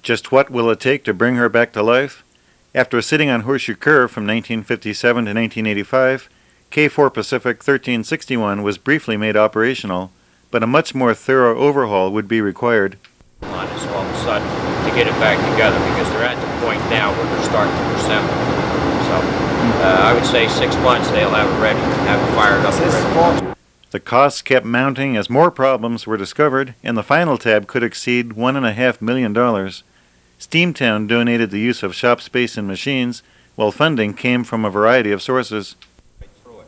Just what will it take to bring her back to life? After sitting on Horseshoe Curve from 1957 to 1985, K4 Pacific 1361 was briefly made operational, but a much more thorough overhaul would be required. On us all of a sudden to get it back together, because they're at the point now where they're starting to assemble. So I would say 6 months they'll have it ready, have it fired up and ready. The costs kept mounting as more problems were discovered, and the final tab could exceed $1.5 million. Steamtown donated the use of shop space and machines, while funding came from a variety of sources. Right through it,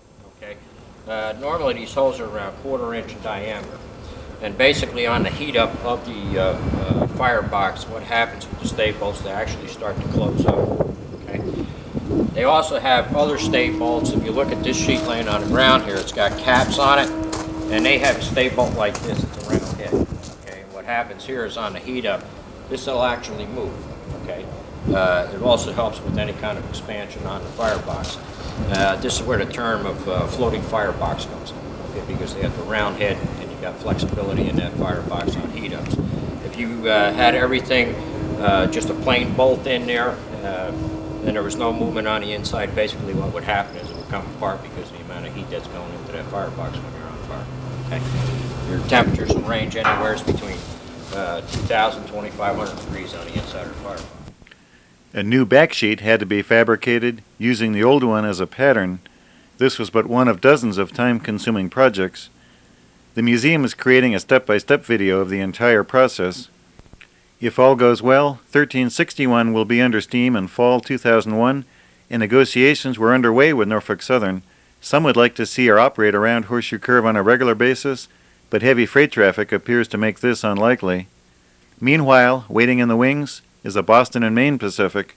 okay? Normally these holes are around 1/4 inch in diameter. And basically on the heat up of the firebox, what happens with the stay bolts, they actually start to close up, okay? They also have other stay bolts. If you look at this sheet laying on the ground here, it's got caps on it, and they have a stay bolt like this. It's a round head, okay? And what happens here is on the heat up, this will actually move, okay? It also helps with any kind of expansion on the firebox. This is where the term of floating firebox comes in, okay? Because they have the round head, and you've got flexibility in that firebox on heat ups. If you had everything just a plain bolt in there, and there was no movement on the inside, basically what would happen is it would come apart because of the amount of heat that's going into that firebox when you're on fire. Okay? Your temperatures will range anywhere between 2,000 and 2,500 degrees on the inside of the firebox. A new backsheet had to be fabricated, using the old one as a pattern. This was but one of dozens of time-consuming projects. The museum is creating a step-by-step video of the entire process. If all goes well, 1361 will be under steam in fall 2001, and negotiations were underway with Norfolk Southern. Some would like to see her operate around Horseshoe Curve on a regular basis, but heavy freight traffic appears to make this unlikely. Meanwhile, waiting in the wings is a Boston and Maine Pacific.